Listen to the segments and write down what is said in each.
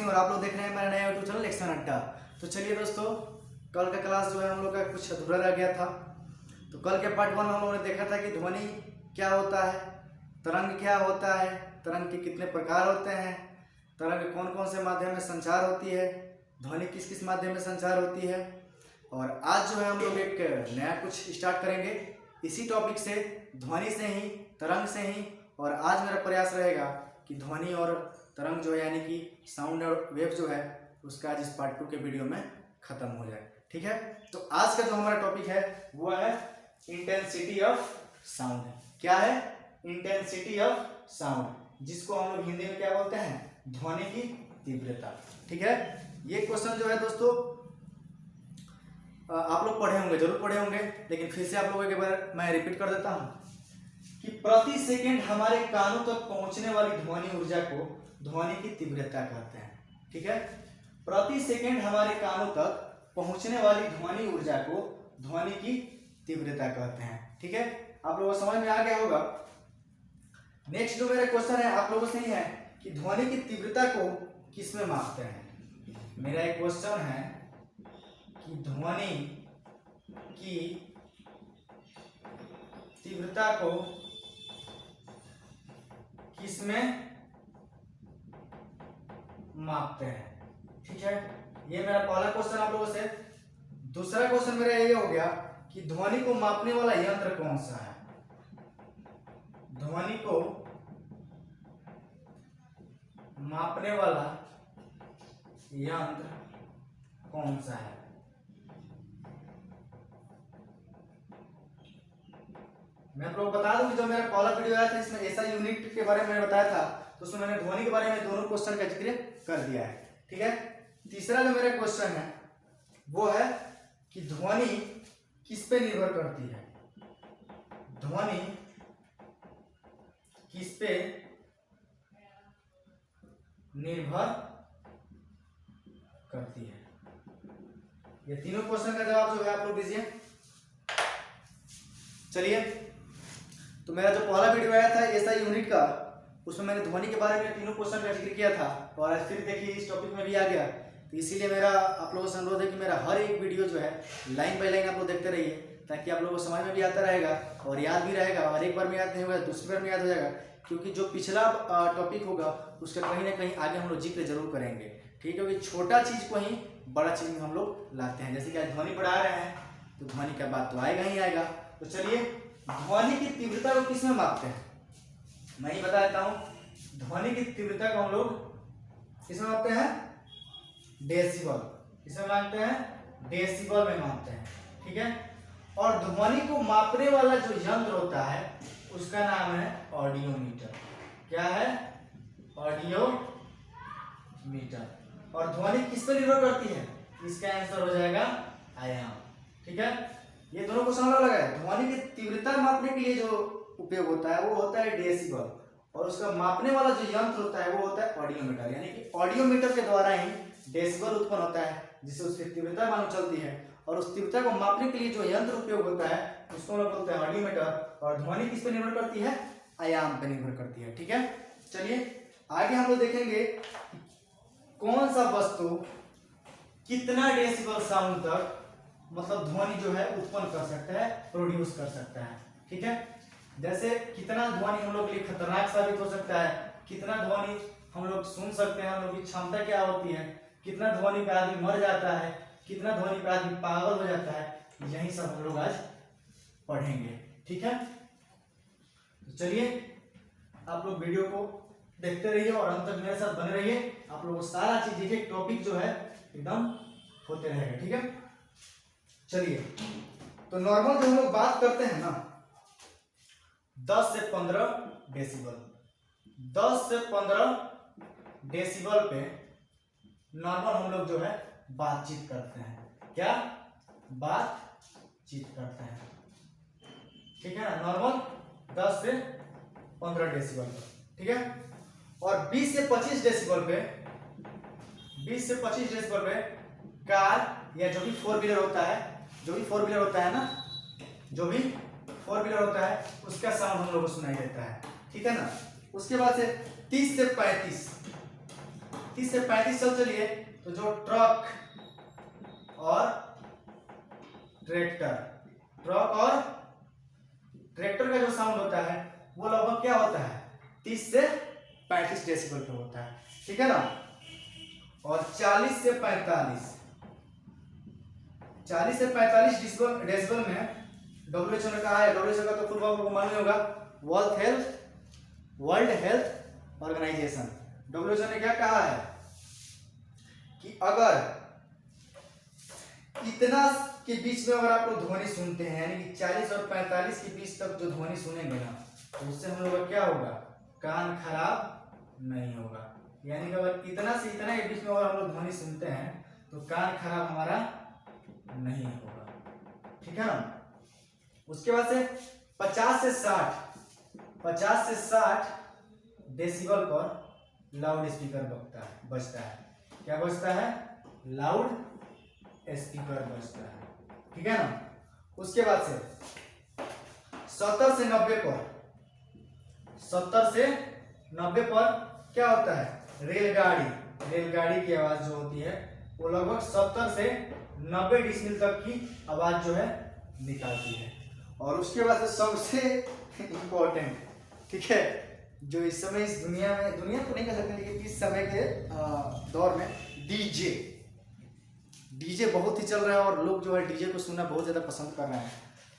और आप लोग देख रहे हैं मेरा नया यूट्यूब चैनल एक्शन अड्डा। तो चलिए दोस्तों, कल का क्लास जो है हम लोग का कुछ अधूरा रह गया था। तो कल के पार्ट 1 में हम लोगों ने देखा था कि ध्वनि क्या होता है, तरंग क्या होता है, तरंग के कितने प्रकार होते हैं, तरंग कौन कौन से माध्यम में संचार होती है, ध्वनि किस किस माध्यम में संचार होती है। और आज जो है हम लोग एक नया कुछ स्टार्ट करेंगे इसी टॉपिक से, ध्वनि से ही, तरंग से ही। और आज मेरा प्रयास रहेगा कि ध्वनि और तरंग जो है यानी कि साउंड और वेव जो है उसका आज इस पार्ट 2 के वीडियो में खत्म हो जाए। ठीक है, तो आज का जो हमारा टॉपिक है वो है इंटेंसिटी ऑफ साउंड। क्या है? इंटेंसिटी ऑफ साउंड, जिसको हम लोग हिंदी में क्या बोलते हैं? ध्वनि की तीव्रता। ठीक है, ये क्वेश्चन जो है दोस्तों आप लोग पढ़े होंगे, जरूर पढ़े होंगे, लेकिन फिर से आप लोगों के बार मैं रिपीट कर देता हूं कि प्रति सेकंड हमारे कानों तक पहुंचने वाली ध्वनि ऊर्जा को ध्वनि की तीव्रता कहते हैं। ठीक है, प्रति सेकंड हमारे कानों तक पहुंचने वाली ध्वनि ऊर्जा को ध्वनि की तीव्रता कहते हैं। ठीक है, आप लोगों को समझ में आ गया होगा। नेक्स्ट जो मेरा क्वेश्चन है आप लोगों से ही है कि ध्वनि की तीव्रता को किसमें मापते हैं। मेरा एक क्वेश्चन है कि ध्वनि की तीव्रता को किसमें मापते हैं। ठीक है, ये मेरा पहला क्वेश्चन आप लोगों से। दूसरा क्वेश्चन मेरा ये हो गया कि ध्वनि को मापने वाला यंत्र कौन सा है। ध्वनि को मापने वाला यंत्र कौन सा है। मैं आप लोगों को बता दूं कि जो मेरा पहला वीडियो आया था इसमें ऐसा यूनिट के बारे में मैंने बताया था, तो उसमें मैंने ध्वनि के बारे में दोनों क्वेश्चन का जिक्र कर दिया है। ठीक है, तीसरा जो मेरा क्वेश्चन है वो है कि ध्वनि किस पे निर्भर करती है। ध्वनि किस पे निर्भर करती है। ये तीनों क्वेश्चन का जवाब जो है आप लोग दीजिए। चलिए, तो मेरा जो पहला वीडियो आया था ऐसा यूनिट का, उसमें मैंने ध्वनि के बारे में तीनों क्वेश्चन का जिक्र किया था और आज फिर देखिए इस टॉपिक में भी आ गया। तो इसीलिए मेरा आप लोगों से अनुरोध है कि मेरा हर एक वीडियो जो है लाइन बाय लाइन आप लोग देखते रहिए, ताकि आप लोगों को समझ में भी आता रहेगा और याद भी रहेगा। और एक बार में याद नहीं होगा दूसरी बार में याद हो जाएगा, क्योंकि जो पिछला टॉपिक होगा उसका कहीं ना कहीं आगे हम लोग जिक्र जरूर करेंगे। ठीक है, क्योंकि छोटा चीज को ही बड़ा चीज में हम लोग लाते हैं। जैसे कि आज ध्वनि पढ़ा रहे हैं तो ध्वनि का बात तो आएगा ही आएगा। तो चलिए, ध्वनि की तीव्रता को किसमें मापते हैं मैं ही बता देता हूं। ध्वनि की तीव्रता को हम लोग किसमें मापते हैं? डेसिबल। किसमें मापते हैं? डेसिबल में मापते हैं। ठीक है, और ध्वनि को मापने वाला जो यंत्र होता है उसका नाम है ऑडियोमीटर। क्या है? ऑडियोमीटर। और ध्वनि किस पर निर्भर करती है? इसका आंसर हो जाएगा आयाम। ठीक है, ये दोनों क्वेश्चन अलग अलग है। ध्वनि की तीव्रता मापने के लिए जो उपयोग होता है वो होता है डेसिबल, और उसका मापने वाला जो यंत्र होता है वो होता है ऑडियोमीटर। यानी कि ऑडियोमीटर के द्वारा ही डेसिबल उत्पन्न होता है, जिससे उसकी तीव्रता मालूम चलती है। और उस तीव्रता को मापने के लिए जो यंत्र उपयोग होता है उसको हम लोग बोलते हैं ऑडियोमीटर। और ध्वनि किस पर निर्भर करती है? आयाम पर निर्भर करती है। ठीक है, चलिए आगे हम लोग देखेंगे कौन सा वस्तु कितना डेसिबल साउंड तक मतलब ध्वनि जो है उत्पन्न कर सकता है, प्रोड्यूस कर सकता है। ठीक है, जैसे कितना ध्वनि हम लोग के लिए खतरनाक साबित हो सकता है, कितना ध्वनि हम लोग सुन सकते हैं, हम लोग की क्षमता क्या होती है, कितना ध्वनि पे आदमी मर जाता है, कितना ध्वनि पे आदमी पागल हो जाता है, यही सब हम लोग आज पढ़ेंगे। ठीक है, तो चलिए आप लोग वीडियो को देखते रहिए और अंत तक मेरे साथ बने रहिए। आप लोगों को सारा चीज एक टॉपिक जो है एकदम होते रहेगा। ठीक है, चलिए, तो नॉर्मल जो हम लोग बात करते हैं ना 10 से 15 डेसिबल, 10 से 15 डेसिबल पे नॉर्मल हम लोग जो है बातचीत करते हैं। क्या? बातचीत करते हैं। ठीक है ना, नॉर्मल 10 से 15 डेसिबल पर। ठीक है, और 20 से 25 डेसिबल पे, 20 से 25 डेसिबल पे कार या जो भी फोर व्हीलर होता है, जो भी फोर व्हीलर होता है ना, जो भी फोर व्हीलर होता है उसका साउंड हम लोग को सुनाई देता है। ठीक है ना, उसके बाद से 30 से 35 30 से 35 चलिए तो जो ट्रक और ट्रैक्टर का जो साउंड होता है वो लगभग क्या होता है 30 से 35 डेसिबल पे होता है, ठीक है ना। और 40 से 45 डेसिबल में WHO ने कहा है, WHO का तो फुल फॉर्म को मालूम होगा, वर्ल्ड हेल्थ ऑर्गेनाइजेशन। WHO ने क्या कहा है कि अगर इतना के बीच में अगर आप लोग ध्वनि सुनते हैं, यानी कि 40 और 45 के बीच तक जो ध्वनि सुनेंगे ना, तो उससे हम लोग का क्या होगा, कान खराब नहीं होगा। यानी कि अगर इतना से इतना के बीच में अगर हम लोग ध्वनि सुनते हैं तो कान खराब हमारा नहीं होगा, ठीक है ना। उसके बाद से 50 से 60 डेसिबल पर लाउड स्पीकर बजता है। क्या बजता है? लाउड स्पीकर बजता है, ठीक है ना। उसके बाद से 70 से 90 पर क्या होता है? रेलगाड़ी की आवाज जो होती है वो लगभग 70 से 90 डेसिबल तक की आवाज जो है निकालती है। और उसके बाद सबसे इम्पोर्टेंट, ठीक है, जो इस समय इस दुनिया को नहीं कह सकते, लेकिन इस समय के दौर में डीजे बहुत ही चल रहा है और लोग जो है डीजे को सुनना बहुत ज्यादा पसंद कर रहे हैं।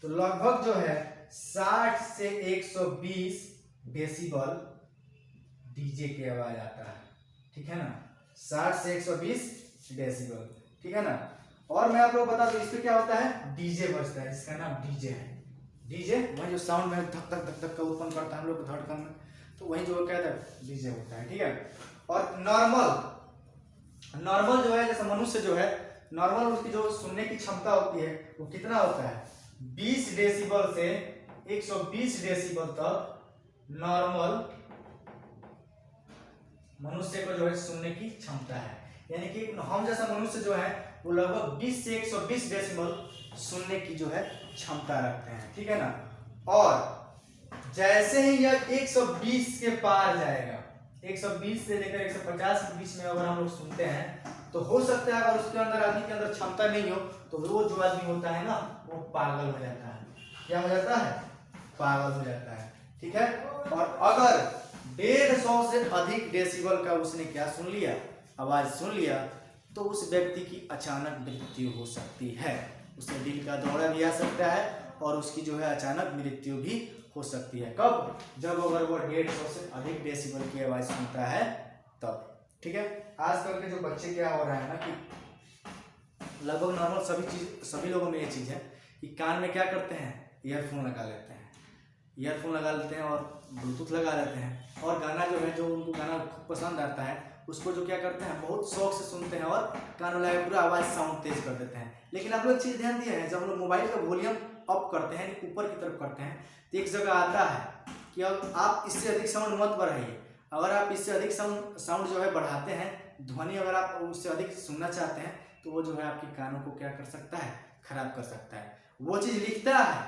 तो लगभग जो है 60 से 120 डेसिबल डीजे की आवाज आता है, ठीक है ना। 60 से 120 डेसिबल, ठीक है ना। और मैं आप लोग बता दूं, इस पे क्या होता है? डीजे बजता है, इसका नाम डीजे है। डीजे वही जो साउंड में धक धक का उत्पन्न करता है हम लोग को धड़कन में, तो वही जो क्या है डीजे होता है, ठीक है। और नॉर्मल जो है, जैसे मनुष्य जो है नॉर्मल, उसकी जो सुनने की क्षमता होती है वो कितना होता है? 20 डेसिबल से 120 डेसिबल तक नॉर्मल मनुष्य को जो है सुनने की क्षमता है। यानी कि हम जैसा मनुष्य जो है वो लगभग 20 से 120 डेसिबल सुनने की जो है क्षमता रखते हैं, ठीक है ना। और जैसे ही यह 120 के पार जाएगा, 120 से लेकर 150 के बीच में अगर हम लोग सुनते हैं, तो हो सकता है अगर उसके अंदर आदमी के अंदर क्षमता नहीं हो तो वो जो आदमी होता है ना वो पागल हो जाता है। क्या हो जाता है? पागल हो जाता है, ठीक है। और अगर 150 से अधिक डेसिबल का उसने क्या सुन लिया, आवाज सुन लिया, तो उस व्यक्ति की अचानक मृत्यु हो सकती है। उसे दिल का दौरा भी आ सकता है और उसकी जो है अचानक मृत्यु भी हो सकती है। कब? जब अगर वो 150 से अधिक डेसिबल की आवाज सुनता है तब, ठीक है। आजकल के जो बच्चे क्या हो रहा है ना कि लगभग नॉर्मल सभी लोगों में ये चीज है कि कान में क्या करते हैं? ईयरफोन लगा लेते हैं और ब्लूटूथ लगा लेते हैं, और गाना जो है, जो उनको गाना पसंद आता है उसको जो क्या करते हैं, बहुत शौक से सुनते हैं और कान में लगा पूरा आवाज साउंड तेज कर देते हैं। लेकिन आप लोग एक चीज ध्यान दिए हैं, जब हम लोग मोबाइल का वॉल्यूम अप करते हैं, ऊपर की तरफ करते हैं, तो एक जगह आता है कि अब आप इससे अधिक साउंड मत बढ़ाइए। अगर आप इससे अधिक साउंड जो है बढ़ाते हैं, ध्वनि अगर आप उससे अधिक सुनना चाहते हैं, तो वो जो है आपके कानों को क्या कर सकता है? खराब कर सकता है। वो चीज लिखता है,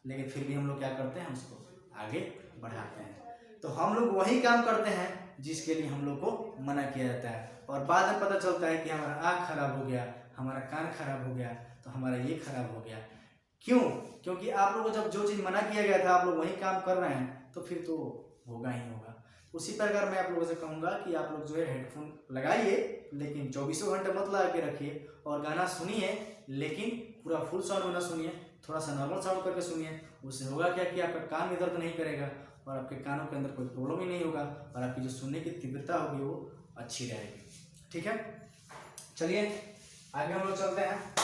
लेकिन फिर भी हम लोग क्या करते हैं? उसको आगे बढ़ाते हैं। तो हम लोग वही काम करते हैं जिसके लिए हम लोग को मना किया जाता है, और बाद में पता चलता है कि हमारा आँख खराब हो गया, हमारा कान खराब हो गया, तो हमारा ये खराब हो गया। क्यों? क्योंकि आप लोगों को जब जो चीज़ मना किया गया था आप लोग वही काम कर रहे हैं, तो फिर तो होगा ही होगा। उसी प्रकार मैं आप लोगों से कहूँगा कि आप लोग जो है हेडफोन लगाइए, लेकिन 24 घंटे मत लगा के रखिए, और गाना सुनिए, लेकिन पूरा फुल साउंड में ना सुनिए, थोड़ा सा नॉर्मल साउंड करके सुनिए। उससे होगा क्या कि आपका कान में दर्द नहीं करेगा और आपके कानों के अंदर कोई प्रॉब्लम ही नहीं होगा, और आपकी जो सुनने की तीव्रता होगी वो अच्छी रहेगी, ठीक है। चलिए आगे हम लोग चलते हैं।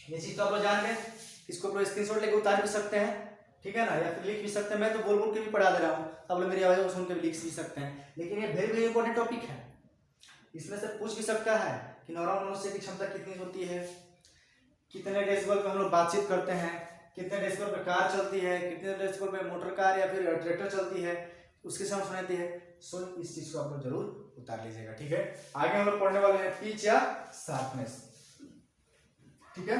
ये चीज तो आप लोग जान गए, इसको आप लोग स्क्रीनशॉट लेके उतार भी सकते हैं, ठीक है ना, या फिर लिख भी सकते हैं। मैं तो बोल बोल के भी पढ़ा दे रहा हूँ, आप लोग मेरी आवाज़ को सुन के लिख भी सकते हैं। लेकिन ये वेरी वेरी इंपॉर्टेंट टॉपिक है, इसमें से पूछ भी सकता है कि नॉर्मल मनुष्य की क्षमता कितनी होती है, कितने डेसिबल पे हम लोग बातचीत करते हैं, कितने डेसिबल पे कार चलती है, कितने डेसिबल पे मोटर कार या फिर ट्रैक्टर चलती है, उसकी साउंड सुनाती है। सो इस चीज को आप लोग जरूर उतार लीजिएगा, ठीक है। आगे हम लोग पढ़ने वाले हैं पिच या शार्पनेस, ठीक है।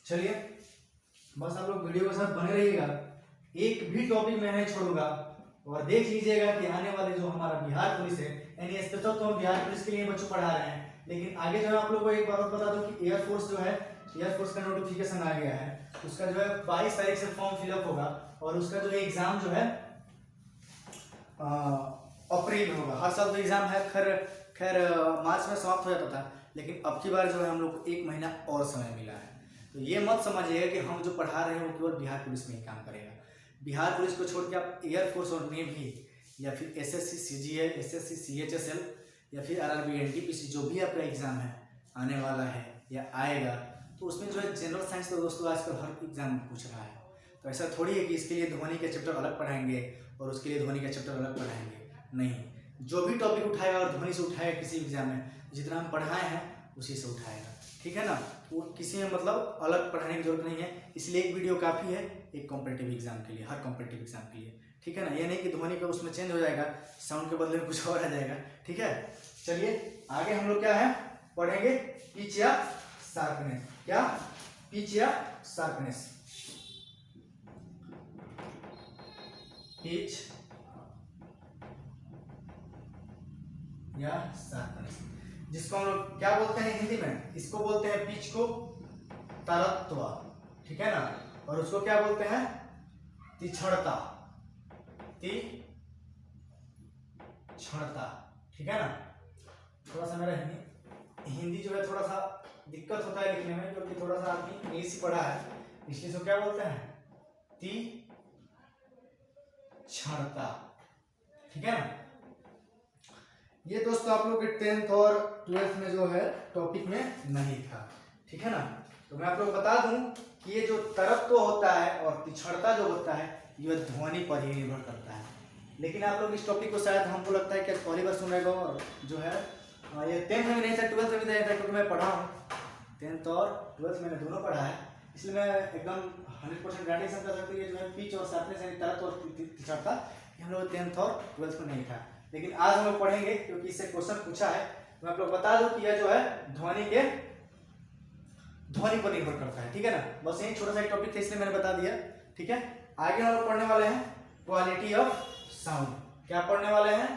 चलिए बस आप लोग वीडियो के साथ बने रहिएगा, एक भी टॉपिक मैं नहीं छोड़ूंगा। और देख लीजिएगा कि आने वाले जो हमारा बिहार पुलिस है, यानी स्पेशल तो हम बिहार पुलिस के लिए बच्चों पढ़ा रहे हैं, लेकिन आगे जो है आप लोग को एक बात बता दूं कि एयरफोर्स जो है, एयरफोर्स का नोटिफिकेशन आ गया है। उसका जो है 22 तारीख से फॉर्म फिलअप होगा और उसका जो एग्जाम जो है अप्रैल में होगा। हर साल तो एग्जाम है खैर मार्च में समाप्त हो जाता था, लेकिन अब की बार जो है हम लोग को 1 महीना और समय मिला है। तो ये मत समझिएगा कि हम जो पढ़ा रहे हैं वो केवल बिहार पुलिस में ही काम करेगा। बिहार पुलिस को छोड़ के आप एयरफोर्स और नेवी या फिर एसएससी सीजीएल, एसएससी सीएचएसएल या फिर आरआरबी एनटीपीसी जो भी आपका एग्जाम है आने वाला है या आएगा, तो उसमें जो है जनरल साइंस तो दोस्तों आजकल हर एग्जाम में पूछ रहा है। तो ऐसा थोड़ी है कि इसके लिए ध्वनि के चैप्टर अलग पढ़ाएंगे और उसके लिए ध्वनि का चैप्टर अलग पढ़ाएंगे, नहीं। जो भी टॉपिक उठाएगा और ध्वनि से उठाएगा किसी एग्जाम में, जितना हम पढ़ाए हैं उसी से उठाएगा, ठीक है ना। वो किसी में मतलब अलग पढ़ाने की जरूरत नहीं है, इसलिए एक वीडियो काफ़ी है एक कॉम्पिटिटिव एग्जाम के लिए, हर कॉम्पिटिटिव एग्जाम के लिए, ठीक है ना। ये नहीं कि ध्वनि का उसमें चेंज हो जाएगा, साउंड के बदले में कुछ और आ जाएगा, ठीक है। चलिए आगे हम लोग क्या है पढ़ेंगे, पिच या शार्पनेस। क्या? पिच या शार्पनेस। पिच या शार्पनेस, जिसको हम लोग क्या बोलते हैं हिंदी में, इसको बोलते हैं पिच को तरत्व, ठीक है ना। और उसको क्या बोलते हैं, तीक्ष्णता, तीक्ष्णता, ठीक है ना। थोड़ा सा मेरा हिंदी जो है थोड़ा सा दिक्कत होता है लिखने में, क्योंकि थोड़ा सा आदमी इंग्लिश पढ़ा है, इसलिए इसको क्या बोलते हैं, तीक्ष्णता, ठीक है ना। ये दोस्तों आप लोग के 10th और 12th में जो है टॉपिक में नहीं था, ठीक है ना। तो मैं आप लोग बता दूं कि ये जो तरत्व होता है और तीक्ष्णता जो होता है ये ध्वनि पर ही निर्भर करता है। लेकिन आप लोग इस टॉपिक को शायद हमको लगता है कि पहली बार सुन रहे हो, और जो है ये 10th में भी नहीं था, 12th में भी नहीं था, क्योंकि मैं पढ़ा हूँ 10th और 12th मैंने दोनों पढ़ा है, इसलिए मैं एकदम 100% गारंटी कर सकती हूँ। ये जो है पिच और शार्पनेस यानी तरत्व और तीक्ष्णता ये हम लोग 10th और 12th में नहीं था, लेकिन आज हम लोग पढ़ेंगे क्योंकि इससे क्वेश्चन पूछा है। मैं आप लोग बता दूं कि यह जो है ध्वनि पर निर्भर करता है, ठीक है ना। बस यही छोटा सा एक टॉपिक था इसलिए मैंने बता दिया, ठीक है। आगे हम लोग पढ़ने वाले हैं क्वालिटी ऑफ साउंड। क्या पढ़ने वाले हैं?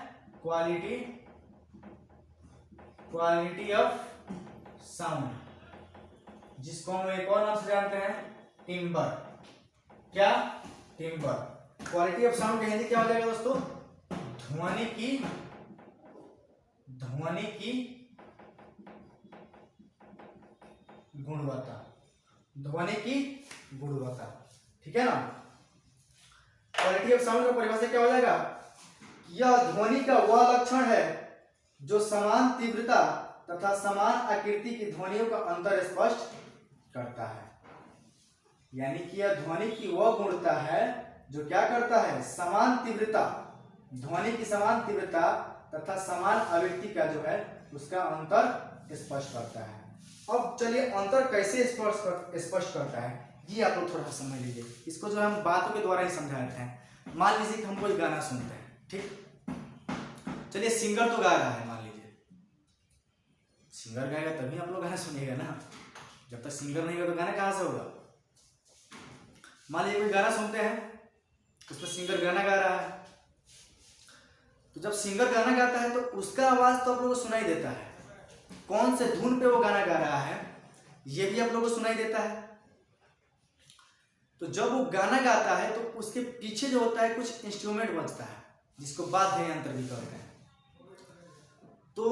क्वालिटी ऑफ साउंड, जिसको हम एक और नाम से जानते हैं टिम्बर। क्या? टिम्बर। क्वालिटी ऑफ साउंड का हिंदी क्या हो जाएगा दोस्तों? ध्वनि की गुणवत्ता, ध्वनि की गुणवत्ता, ठीक है ना। क्वालिटी ऑफ साउंड का परिभाषा क्या हो जाएगा? यह ध्वनि का वह लक्षण है जो समान तीव्रता तथा समान आकृति की ध्वनियों का अंतर स्पष्ट करता है। यानी कि यह ध्वनि की वह गुणता है जो क्या करता है, समान तीव्रता, ध्वनि की समान तीव्रता तथा समान आवृत्ति का जो है उसका अंतर स्पष्ट करता है। अब चलिए अंतर कैसे स्पष्ट करता है ये आप लोग थोड़ा सा समझ लीजिए। इसको जो हम बातों के द्वारा ही समझा देते हैं। मान लीजिए कि हम कोई गाना सुनते हैं, ठीक। चलिए सिंगर तो गा रहा है, मान लीजिए सिंगर गाएगा तभी आप लोग गाना सुनिएगा ना, जब तक सिंगर नहीं होगा तो गाना कहाँ से होगा। मान लीजिए कोई गाना सुनते हैं उसमें सिंगर गाना गा रहा है, तो जब सिंगर गाना गाता है तो उसका आवाज तो आप लोगों को सुनाई देता है, कौन से धुन पे वो गाना गा रहा है ये भी आप लोगों को सुनाई देता है। तो जब वो गाना गाता है तो उसके पीछे जो होता है कुछ इंस्ट्रूमेंट बजता है जिसको वाद्य यंत्र भी कहते हैं। तो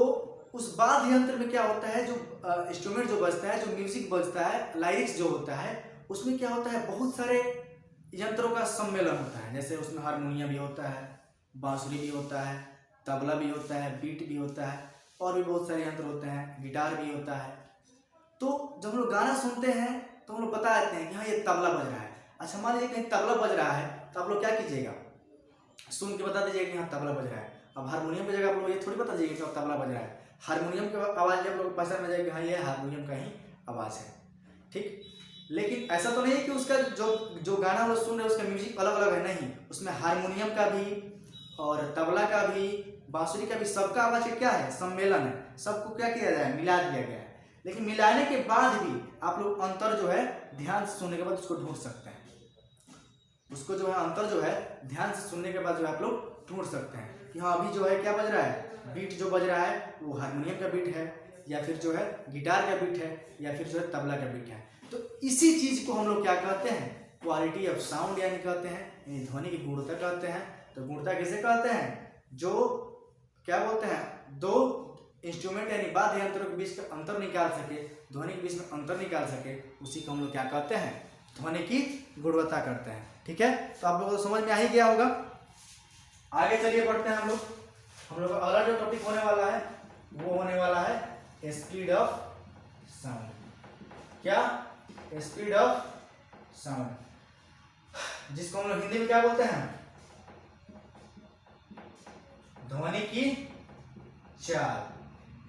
उस वाद्य यंत्र में क्या होता है, जो इंस्ट्रूमेंट जो बजता है, जो म्यूजिक बजता है, लाइरिक्स जो होता है, उसमें क्या होता है, बहुत सारे यंत्रों का सम्मेलन होता है। जैसे उसमें हारमोनियम भी होता है, बांसुरी भी होता है, तबला भी होता है, बीट भी होता है, और भी बहुत सारे यंत्र होते हैं, गिटार भी होता है। तो जब हम लोग गाना सुनते हैं तो हम लोग बता देते हैं कि हाँ ये तबला बज रहा है। अच्छा मान लीजिए कहीं तबला बज रहा है तो आप लोग क्या कीजिएगा, सुन के बता दीजिएगा कि हाँ तबला बज रहा है। अब हारमोनियम की जगह आप लोग ये थोड़ी बता दीजिएगा कि तबला बज रहा है, हारमोनियम की आवाज़ आप लोग पहचान में जाएगी हाँ ये हारमोनियम का ही आवाज़ है, ठीक। लेकिन ऐसा तो नहीं है कि उसका जो गाना हम लोग सुन रहे हैं उसका म्यूजिक अलग अलग है, नहीं, उसमें हारमोनियम का भी और तबला का भी, बांसुरी का भी, सबका आवाज क्या है, सम्मेलन है। सबको क्या किया जाए, मिला दिया गया है। लेकिन मिलाने के बाद भी आप लोग अंतर जो है ध्यान से सुनने के बाद उसको ढूंढ सकते हैं। उसको जो है अंतर जो है ध्यान से सुनने के बाद जो है आप लोग ढूंढ सकते हैं कि हाँ अभी जो है क्या बज रहा है, बीट जो बज रहा है वो हारमोनियम का बीट है या फिर जो है गिटार का बीट है या फिर जो है तबला का बीट है। तो इसी चीज को हम लोग क्या कहते हैं, क्वालिटी ऑफ साउंड यानी कहते हैं, यानी ध्वनि की गुणवत्ता कहते हैं। तो गुणवत्ता किसे कहते हैं, जो क्या बोलते हैं, दो इंस्ट्रूमेंट यानी वाद्य यंत्रों के बीच का अंतर निकाल सके, ध्वनि के बीच में अंतर निकाल सके, उसी को हम लोग क्या कहते हैं, ध्वनि की गुणवत्ता करते हैं। ठीक है, तो आप लोगों को समझ में आ ही गया होगा। आगे चलिए बढ़ते हैं हम लोग का अगला जो टॉपिक होने वाला है वो होने वाला है स्पीड ऑफ साउंड। क्या, स्पीड ऑफ साउंड, जिसको हम लोग हिंदी में क्या बोलते हैं, ध्वनि की चाल।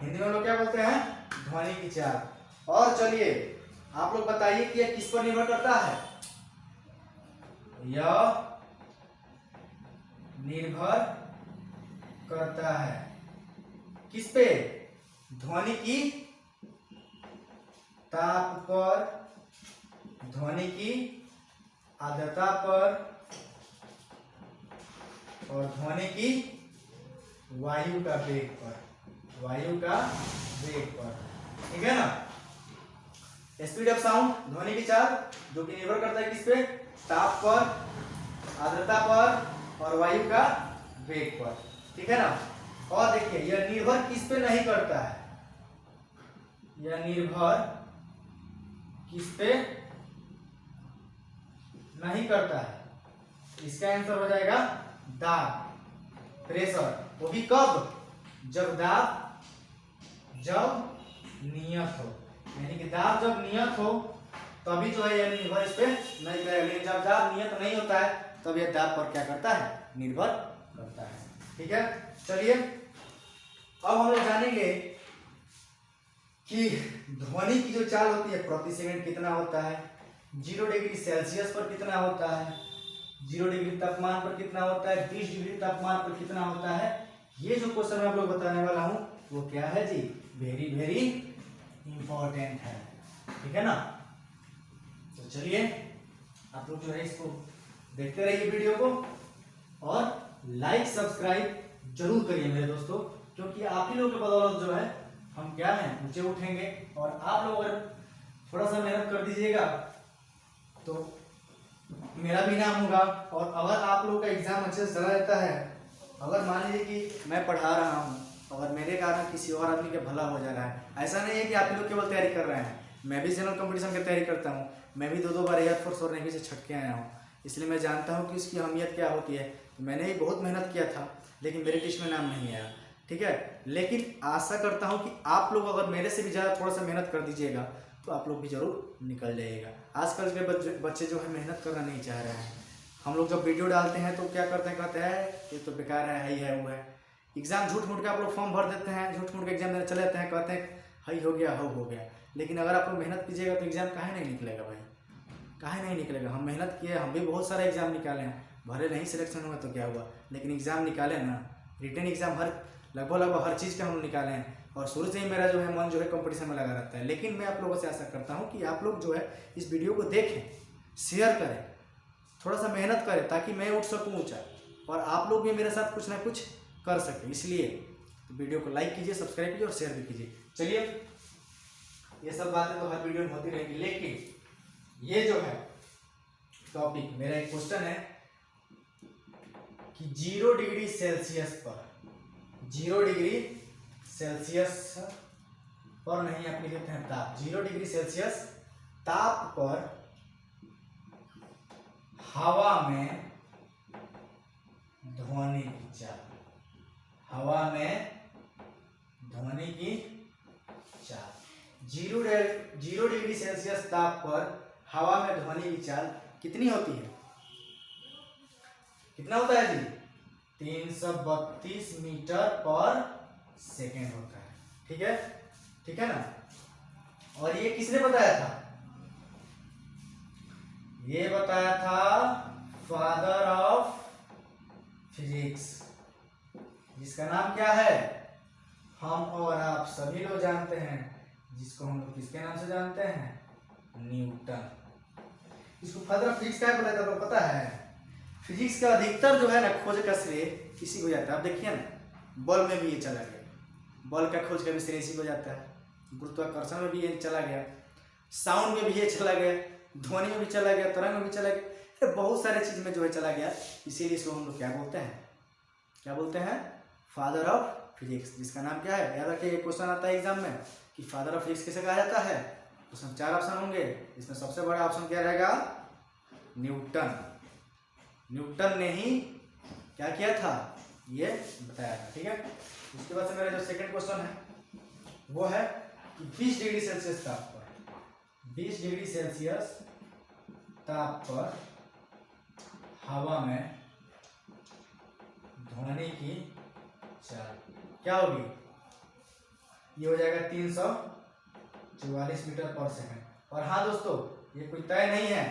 हिंदी में हम लोग क्या बोलते हैं, ध्वनि की चाल। और चलिए आप लोग बताइए कि यह किस पर निर्भर करता है, यह निर्भर करता है किस पे, ध्वनि की ताप पर, ध्वनि की आर्द्रता पर और ध्वनि की वायु का वेग पर, वायु का वेग पर। ठीक है ना, स्पीड ऑफ साउंड ध्वनि की चाल जो कि निर्भर करता है किस पे, ताप पर, आर्द्रता पर और वायु का वेग पर। ठीक है ना। और देखिए यह निर्भर किस पे नहीं करता है, यह निर्भर किस पे नहीं करता है, इसका आंसर हो जाएगा दाब, प्रेशर। वो भी कब, जब दाब नियत हो, यानी कि दाब जब नियत हो तभी जो है यह निर्भर इस पे नहीं करेगा। लेकिन जब दाब नियत नहीं होता है तब यह दाब पर क्या करता है, निर्भर करता है। ठीक है, चलिए अब हम लोग जानेंगे कि ध्वनि की जो चाल होती है प्रति सेकंड कितना होता है, 0 डिग्री सेल्सियस पर कितना होता है, 0 डिग्री तापमान पर कितना होता है, 20 डिग्री तापमान पर कितना होता है। ये जो क्वेश्चन मैं आप लोग बताने वाला हूं वो क्या है जी, वेरी वेरी इंपॉर्टेंट है। ठीक है ना, तो चलिए आप लोग जो है इसको देखते रहिए वीडियो को और लाइक सब्सक्राइब जरूर करिए मेरे दोस्तों, क्योंकि आप ही लोगों के बदौलत जो है हम क्या है ऊंचे उठेंगे। और आप लोग अगर थोड़ा सा मेहनत कर दीजिएगा तो मेरा भी नाम होगा। और अगर आप लोगों का एग्जाम अच्छे से चला रहता है, अगर मान लीजिए कि मैं पढ़ा रहा हूँ और मेरे कारण किसी और आदमी का भला हो जा रहा है, ऐसा नहीं है कि आप लोग केवल तैयारी कर रहे हैं, मैं भी जनरल कंपटीशन की तैयारी करता हूँ, मैं भी 2 बार एयरफोर्स और नेवी से छट के आया हूँ, इसलिए मैं जानता हूँ कि इसकी अहमियत क्या होती है। तो मैंने भी बहुत मेहनत किया था लेकिन मेरे लिस्ट में नाम नहीं आया। ठीक है, लेकिन आशा करता हूँ कि आप लोग अगर मेरे से भी ज़्यादा थोड़ा सा मेहनत कर दीजिएगा तो आप लोग भी जरूर निकल जाइएगा। आजकल के बच्चे जो है मेहनत करना नहीं चाह रहे हैं। हम लोग जब वीडियो डालते हैं तो क्या करते हैं, कहते हैं ये तो बेकार है, ही है, वो है। एग्जाम झूठ मूठ के आप लोग फॉर्म भर देते हैं, झूठ मूठ के एग्जाम देने चले जाते हैं, कहते हैं हई हो गया, हो गया। लेकिन अगर आप लोग मेहनत कीजिएगा तो एग्जाम काहे नहीं निकलेगा भाई, काहे नहीं निकलेगा। हम मेहनत किए, हम भी बहुत सारे एग्जाम निकाले हैं, भले नहीं सिलेक्शन हुआ तो क्या हुआ, लेकिन एग्जाम निकाले ना, रिटन एग्जाम हर लगभग हर चीज़ का हम निकाले हैं। और शुरू से ही मेरा जो है मन जो है कंपटीशन में लगा रहता है। लेकिन मैं आप लोगों से आशा करता हूँ कि आप लोग जो है इस वीडियो को देखें, शेयर करें, थोड़ा सा मेहनत करें ताकि मैं उठ सकूँ ऊँचा और आप लोग भी मेरे साथ कुछ ना कुछ कर सकें। इसलिए तो वीडियो को लाइक कीजिए, सब्सक्राइब कीजिए और शेयर भी कीजिए। चलिए ये सब बातें तो हर वीडियो में होती रहेगी, लेकिन ये जो है टॉपिक, मेरा एक क्वेश्चन है कि 0 डिग्री सेल्सियस पर, 0 डिग्री सेल्सियस पर नहीं, आप लिखते हैं ताप, 0 डिग्री सेल्सियस ताप पर हवा में ध्वनि की चाल, हवा में ध्वनि की चाल, 0 डिग्री सेल्सियस ताप पर हवा में ध्वनि की चाल कितनी होती है, कितना होता है जी, 332 मीटर पर सेकेंड होता है। ठीक है, ठीक है ना। और ये किसने बताया था, ये बताया था फादर ऑफ फिजिक्स, जिसका नाम क्या है, हम और आप सभी लोग जानते हैं, जिसको हम लोग किसके नाम से जानते हैं, न्यूटन। इसको फर्दर फिजिक्स क्या बोला जाता है आपको पता है? फिजिक्स का अधिकतर जो है ना खोज का श्रेय इसी को जाता है। आप देखिए ना, बल में भी ये चला गया, बल का खोज का भी श्रेय इसी को जाता है, गुरुत्वाकर्षण में भी ये चला गया, साउंड में भी ये चला गया, ध्वनि में भी चला गया, तरंग में भी चला गया, तो बहुत सारे चीज में जो है चला गया। इसीलिए इसको हम लोग क्या बोलते हैं, क्या बोलते हैं, फादर ऑफ फिजिक्स। जिसका नाम क्या है, याद रखिए, एक क्वेश्चन आता है एग्जाम में कि फादर ऑफ फिजिक्स किसे कहा जाता है। उसमें 4 ऑप्शन होंगे, इसमें सबसे बड़ा ऑप्शन क्या रहेगा, न्यूटन। न्यूटन ने ही क्या किया था, ये बताया था। ठीक है, उसके बाद से मेरा जो सेकंड क्वेश्चन है वो है कि 20 डिग्री सेल्सियस ताप पर, 20 डिग्री सेल्सियस ताप पर हवा में ध्वनि की चाल क्या होगी, ये हो जाएगा 344 मीटर पर सेकंड। और हाँ दोस्तों, ये कोई तय नहीं है,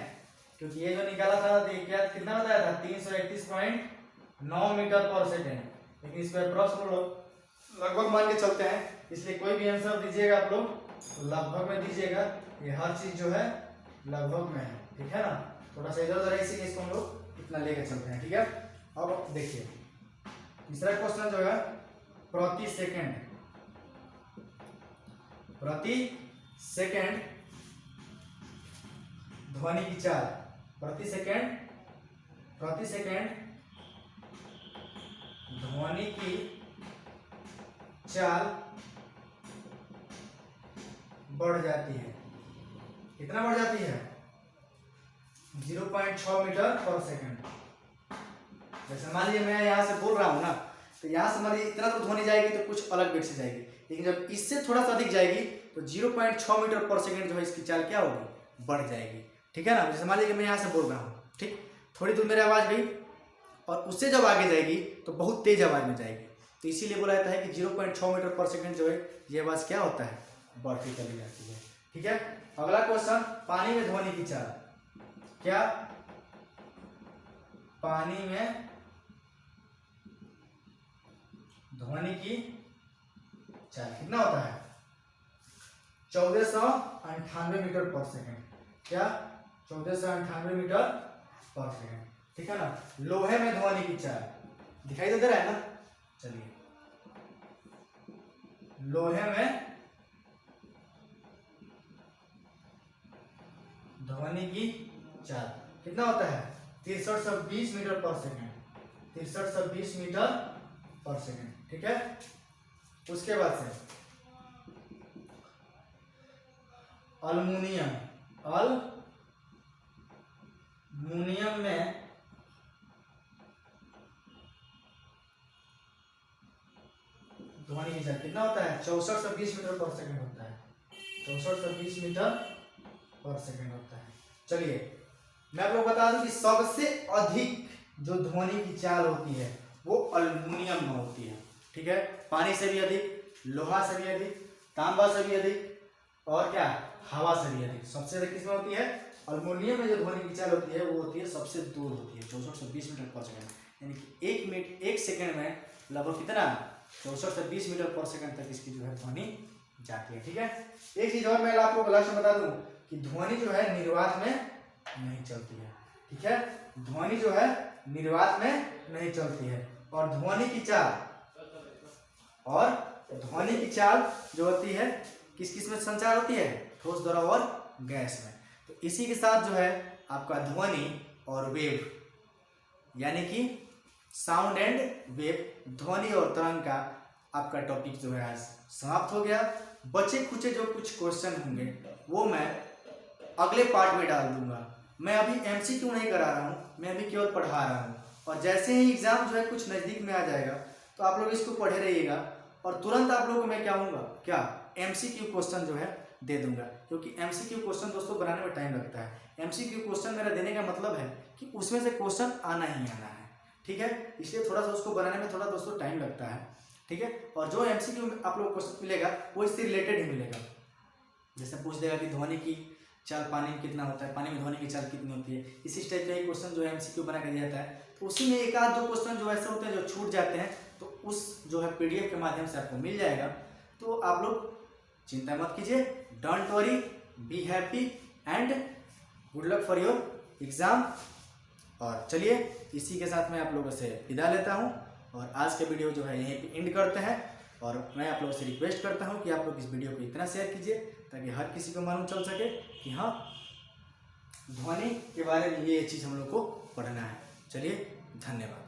क्योंकि ये जो निकाला था क्या कितना बताया था, 331.9 मीटर पर सेकंड, लेकिन इस पर अप्रोक्स लगभग मान के चलते हैं, इसलिए कोई भी आंसर दीजिएगा आप लोग तो लगभग में दीजिएगा। ये हर चीज जो है लगभग में है, ठीक है ना, थोड़ा सा इधर उधर है, इसीलिए इसको हम लोग इतना लेकर चलते हैं। ठीक है, अब देखिए तीसरा क्वेश्चन जो है, प्रति सेकंड ध्वनि की चाल, प्रति सेकंड ध्वनि की चाल बढ़ जाती है। कितना बढ़ जाती है, 0.6 मीटर पर सेकंड। जैसे मान लीजिए मैं यहाँ से बोल रहा हूँ ना, तो यहाँ से मान लीजिए इतना तो ध्वनि जाएगी तो कुछ अलग वेग से जाएगी, लेकिन जब इससे थोड़ा सा अधिक जाएगी तो 0.6 मीटर पर सेकंड जो है इसकी चाल क्या होगी, बढ़ जाएगी। ठीक है ना, जैसे मान लीजिए मैं यहाँ से बोल रहा हूँ, ठीक, थोड़ी दूर मेरी आवाज़ गई और उससे जब आगे जाएगी तो बहुत तेज आवाज़ में जाएगी, तो इसीलिए बोला जाता है कि 0.6 मीटर पर सेकंड जो है ये आवाज़ क्या होता है, बढ़ती चली जाती है। ठीक है, अगला क्वेश्चन, पानी में ध्वनि की चाल, क्या पानी में ध्वनि की चाल कितना होता है, 1498 मीटर पर सेकंड। क्या, 1498 मीटर पर सेकंड। ठीक है ना, लोहे में ध्वनि की चाल दिखाई दे रहा है ना, चलिए लोहे में ध्वनि की चाल कितना होता है, 6320 मीटर पर सेकंड, 6320 मीटर पर सेकंड। ठीक है, उसके बाद से अल्युमिनियम में ध्वनि की चाल कितना होता है, 6420 मीटर पर सेकंड होता है, 6420 मीटर पर सेकंड होता है। चलिए मैं आप लोग बता दूं कि सबसे अधिक जो ध्वनि की चाल होती है वो अल्युमिनियम में होती है। ठीक है, पानी से भी अधिक, लोहा से भी अधिक, तांबा से भी अधिक और क्या, हवा से भी अधिक। सबसे अधिक किसमें होती है, अल्युमिनियम में जो ध्वनि की चाल होती है वो होती है सबसे दूर होती है, 6420 मीटर पर सेकंड, यानी कि 1 सेकंड में लगभग कितना, 6420 मीटर पर सेकंड तक इसकी जो है ध्वनि जाती है। ठीक है, एक चीज और मैं आप लोग लास्ट में बता दूं कि ध्वनि जो है निर्वात में नहीं चलती है। ठीक है, ध्वनि जो है निर्वात में नहीं चलती है, और ध्वनि की चाल जो होती है किस किस में संचार होती है, ठोस, द्रव और गैस में। तो इसी के साथ जो है आपका ध्वनि और वेव यानी कि साउंड एंड वेव, ध्वनि और तरंग का आपका टॉपिक जो है आज समाप्त हो गया। बचे खुचे जो कुछ क्वेश्चन होंगे वो मैं अगले पार्ट में डाल दूंगा। मैं अभी एमसीक्यू नहीं करा रहा हूँ, मैं अभी केवल पढ़ा रहा हूँ, और जैसे ही एग्जाम जो है कुछ नज़दीक में आ जाएगा तो आप लोग इसको पढ़े रहिएगा, और तुरंत आप लोगों को मैं क्या हूँगा, क्या एमसीक्यू क्वेश्चन जो है दे दूंगा, क्योंकि एमसीक्यू क्वेश्चन दोस्तों बनाने में टाइम लगता है। एमसीक्यू क्वेश्चन मेरा देने का मतलब है कि उसमें से क्वेश्चन आना ही आना है। ठीक है, इसलिए थोड़ा सा उसको बनाने में थोड़ा दोस्तों टाइम लगता है। ठीक है, और जो एमसीक्यू आप लोग को क्वेश्चन मिलेगा वो इससे रिलेटेड ही मिलेगा। जैसे पूछ देगा कि ध्वनि की चाल पानी में कितना होता है, पानी में ध्वनि की चाल कितनी होती है, इसी टाइप का एक क्वेश्चन जो है एमसीक्यू बना कर दिया जाता है। तो उसी में एक आध दो क्वेश्चन जो ऐसे होते हैं जो छूट जाते हैं, तो उस जो है पीडीएफ के माध्यम से आपको मिल जाएगा। तो आप लोग चिंता मत कीजिए, don't worry, be happy and good luck for your exam. और चलिए इसी के साथ मैं आप लोगों से विदा लेता हूँ और आज के वीडियो जो है यहीं पे एंड करते हैं। और मैं आप लोगों से रिक्वेस्ट करता हूँ कि आप लोग इस वीडियो को इतना शेयर कीजिए ताकि हर किसी को मालूम चल सके कि हाँ ध्वनि के बारे में ये चीज़ हम लोग को पढ़ना है। चलिए धन्यवाद।